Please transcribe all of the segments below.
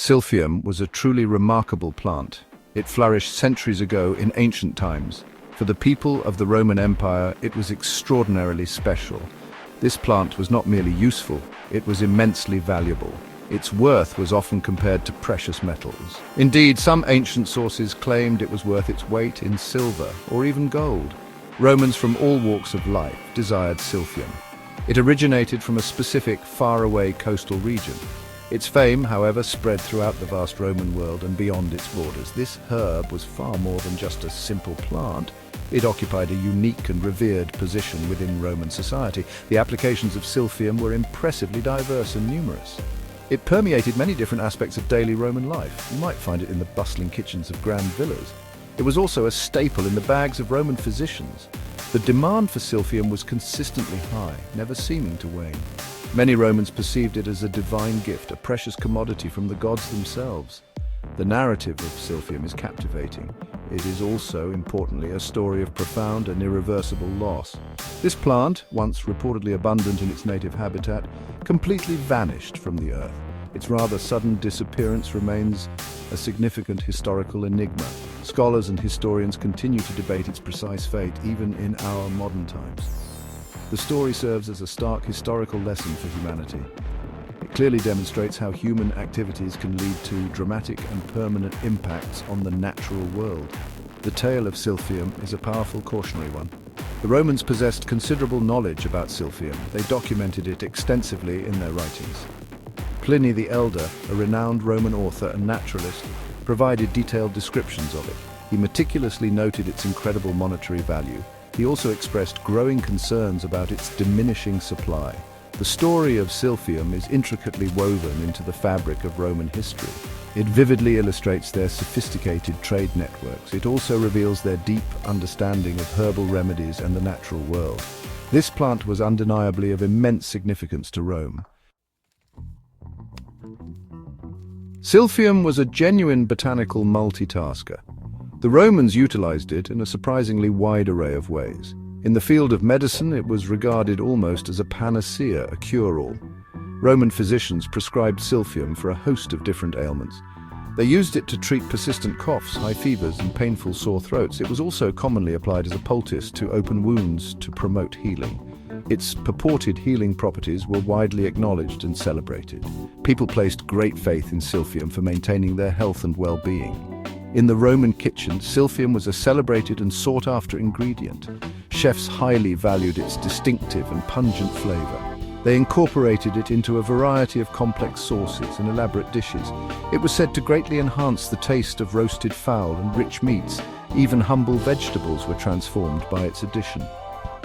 Silphium was a truly remarkable plant. It flourished centuries ago in ancient times. For the people of the Roman Empire, it was extraordinarily special. This plant was not merely useful, it was immensely valuable. Its worth was often compared to precious metals. Indeed, some ancient sources claimed it was worth its weight in silver or even gold. Romans from all walks of life desired silphium. It originated from a specific, faraway coastal region. Its fame, however, spread throughout the vast Roman world and beyond its borders. This herb was far more than just a simple plant. It occupied a unique and revered position within Roman society. The applications of silphium were impressively diverse and numerous. It permeated many different aspects of daily Roman life. You might find it in the bustling kitchens of grand villas. It was also a staple in the bags of Roman physicians. The demand for silphium was consistently high, never seeming to wane. Many Romans perceived it as a divine gift, a precious commodity from the gods themselves. The narrative of silphium is captivating. It is also, importantly, a story of profound and irreversible loss. This plant, once reportedly abundant in its native habitat, completely vanished from the earth. Its rather sudden disappearance remains a significant historical enigma. Scholars and historians continue to debate its precise fate, even in our modern times. The story serves as a stark historical lesson for humanity. It clearly demonstrates how human activities can lead to dramatic and permanent impacts on the natural world. The tale of silphium is a powerful cautionary one. The Romans possessed considerable knowledge about silphium. They documented it extensively in their writings. Pliny the Elder, a renowned Roman author and naturalist, provided detailed descriptions of it. He meticulously noted its incredible monetary value. He also expressed growing concerns about its diminishing supply. The story of silphium is intricately woven into the fabric of Roman history. It vividly illustrates their sophisticated trade networks. It also reveals their deep understanding of herbal remedies and the natural world. This plant was undeniably of immense significance to Rome. Silphium was a genuine botanical multitasker. The Romans utilized it in a surprisingly wide array of ways. In the field of medicine, it was regarded almost as a panacea, a cure-all. Roman physicians prescribed silphium for a host of different ailments. They used it to treat persistent coughs, high fevers, and painful sore throats. It was also commonly applied as a poultice to open wounds to promote healing. Its purported healing properties were widely acknowledged and celebrated. People placed great faith in silphium for maintaining their health and well-being. In the Roman kitchen, silphium was a celebrated and sought-after ingredient. Chefs highly valued its distinctive and pungent flavor. They incorporated it into a variety of complex sauces and elaborate dishes. It was said to greatly enhance the taste of roasted fowl and rich meats. Even humble vegetables were transformed by its addition.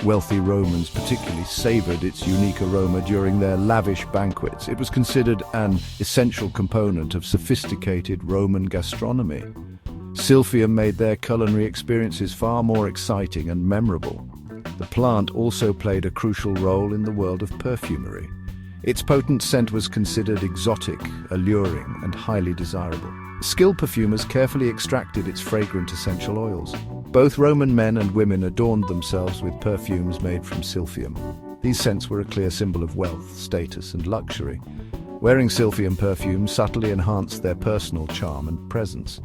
Wealthy Romans particularly savored its unique aroma during their lavish banquets. It was considered an essential component of sophisticated Roman gastronomy. Silphium made their culinary experiences far more exciting and memorable. The plant also played a crucial role in the world of perfumery. Its potent scent was considered exotic, alluring, and highly desirable. Skilled perfumers carefully extracted its fragrant essential oils. Both Roman men and women adorned themselves with perfumes made from silphium. These scents were a clear symbol of wealth, status, and luxury. Wearing silphium perfumes subtly enhanced their personal charm and presence.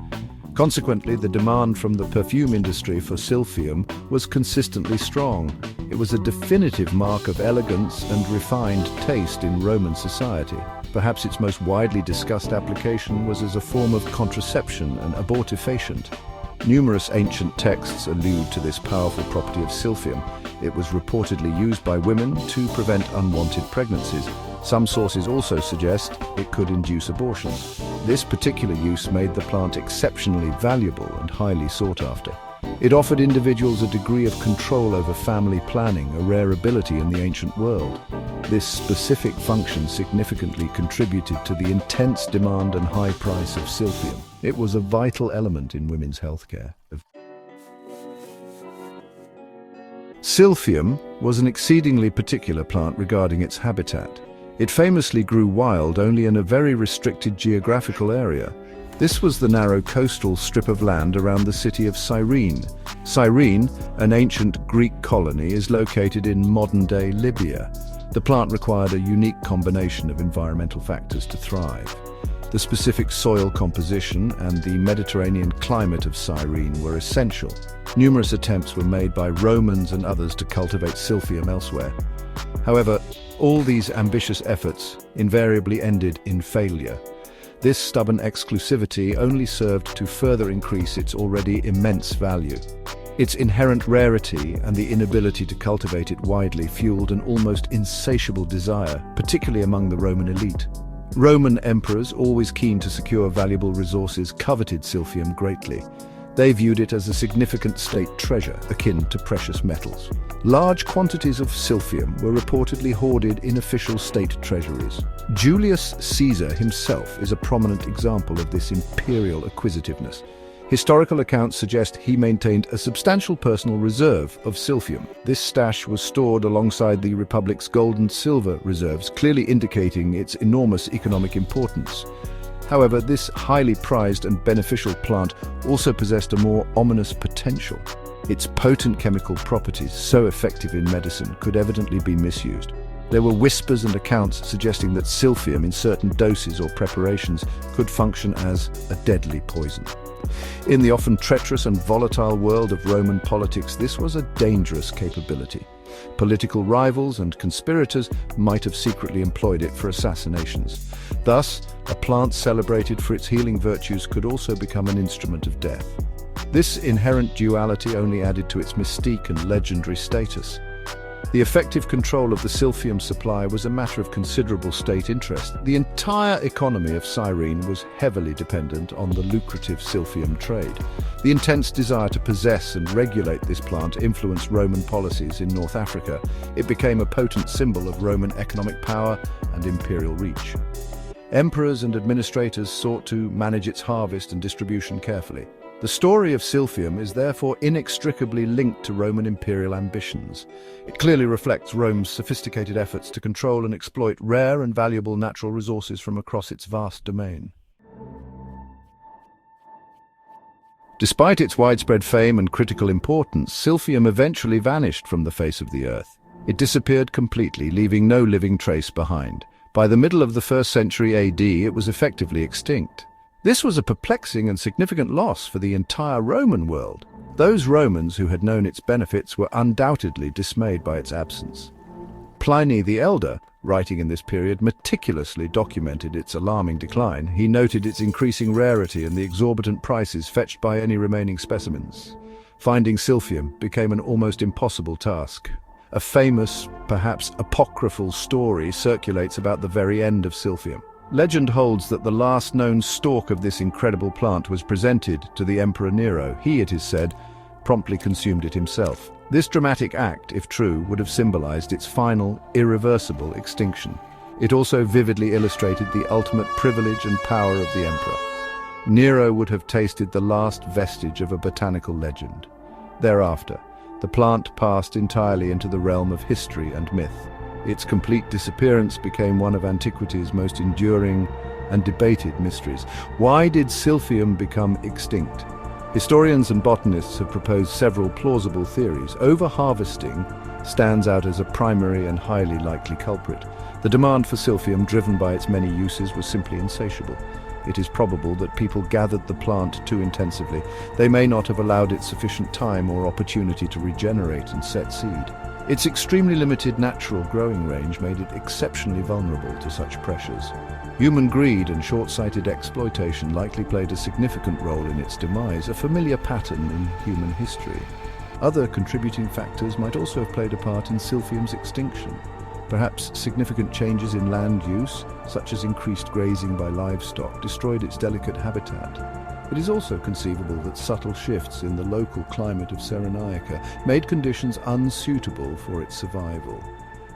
Consequently, the demand from the perfume industry for silphium was consistently strong. It was a definitive mark of elegance and refined taste in Roman society. Perhaps its most widely discussed application was as a form of contraception and abortifacient. Numerous ancient texts allude to this powerful property of silphium. It was reportedly used by women to prevent unwanted pregnancies. Some sources also suggest it could induce abortions. This particular use made the plant exceptionally valuable and highly sought after. It offered individuals a degree of control over family planning, a rare ability in the ancient world. This specific function significantly contributed to the intense demand and high price of silphium. It was a vital element in women's healthcare. Silphium was an exceedingly particular plant regarding its habitat. It famously grew wild only in a very restricted geographical area. This was the narrow coastal strip of land around the city of Cyrene. Cyrene, an ancient Greek colony, is located in modern-day Libya. The plant required a unique combination of environmental factors to thrive. The specific soil composition and the Mediterranean climate of Cyrene were essential. Numerous attempts were made by Romans and others to cultivate silphium elsewhere. However, all these ambitious efforts invariably ended in failure. This stubborn exclusivity only served to further increase its already immense value. Its inherent rarity and the inability to cultivate it widely fueled an almost insatiable desire, particularly among the Roman elite. Roman emperors, always keen to secure valuable resources, coveted silphium greatly. They viewed it as a significant state treasure, akin to precious metals. Large quantities of silphium were reportedly hoarded in official state treasuries. Julius Caesar himself is a prominent example of this imperial acquisitiveness. Historical accounts suggest he maintained a substantial personal reserve of silphium. This stash was stored alongside the Republic's gold and silver reserves, clearly indicating its enormous economic importance. However, this highly prized and beneficial plant also possessed a more ominous potential. Its potent chemical properties, so effective in medicine, could evidently be misused. There were whispers and accounts suggesting that silphium in certain doses or preparations could function as a deadly poison. In the often treacherous and volatile world of Roman politics, this was a dangerous capability. Political rivals and conspirators might have secretly employed it for assassinations. Thus, a plant celebrated for its healing virtues could also become an instrument of death. This inherent duality only added to its mystique and legendary status. The effective control of the silphium supply was a matter of considerable state interest. The entire economy of Cyrene was heavily dependent on the lucrative silphium trade. The intense desire to possess and regulate this plant influenced Roman policies in North Africa. It became a potent symbol of Roman economic power and imperial reach. Emperors and administrators sought to manage its harvest and distribution carefully. The story of silphium is therefore inextricably linked to Roman imperial ambitions. It clearly reflects Rome's sophisticated efforts to control and exploit rare and valuable natural resources from across its vast domain. Despite its widespread fame and critical importance, silphium eventually vanished from the face of the earth. It disappeared completely, leaving no living trace behind. By the middle of the 1st century AD, it was effectively extinct. This was a perplexing and significant loss for the entire Roman world. Those Romans who had known its benefits were undoubtedly dismayed by its absence. Pliny the Elder, writing in this period, meticulously documented its alarming decline. He noted its increasing rarity and the exorbitant prices fetched by any remaining specimens. Finding silphium became an almost impossible task. A famous, perhaps apocryphal story circulates about the very end of silphium. Legend holds that the last known stalk of this incredible plant was presented to the Emperor Nero. He, it is said, promptly consumed it himself. This dramatic act, if true, would have symbolized its final, irreversible extinction. It also vividly illustrated the ultimate privilege and power of the emperor. Nero would have tasted the last vestige of a botanical legend. Thereafter, the plant passed entirely into the realm of history and myth. Its complete disappearance became one of antiquity's most enduring and debated mysteries. Why did silphium become extinct? Historians and botanists have proposed several plausible theories. Overharvesting stands out as a primary and highly likely culprit. The demand for silphium, driven by its many uses, was simply insatiable. It is probable that people gathered the plant too intensively. They may not have allowed it sufficient time or opportunity to regenerate and set seed. Its extremely limited natural growing range made it exceptionally vulnerable to such pressures. Human greed and short-sighted exploitation likely played a significant role in its demise, a familiar pattern in human history. Other contributing factors might also have played a part in silphium's extinction. Perhaps significant changes in land use, such as increased grazing by livestock, destroyed its delicate habitat. It is also conceivable that subtle shifts in the local climate of Cyrenaica made conditions unsuitable for its survival.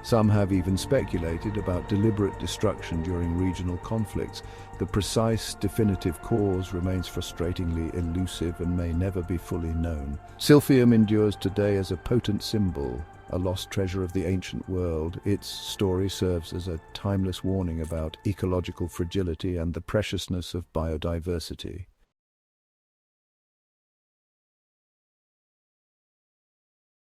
Some have even speculated about deliberate destruction during regional conflicts. The precise, definitive cause remains frustratingly elusive and may never be fully known. Silphium endures today as a potent symbol, a lost treasure of the ancient world. Its story serves as a timeless warning about ecological fragility and the preciousness of biodiversity.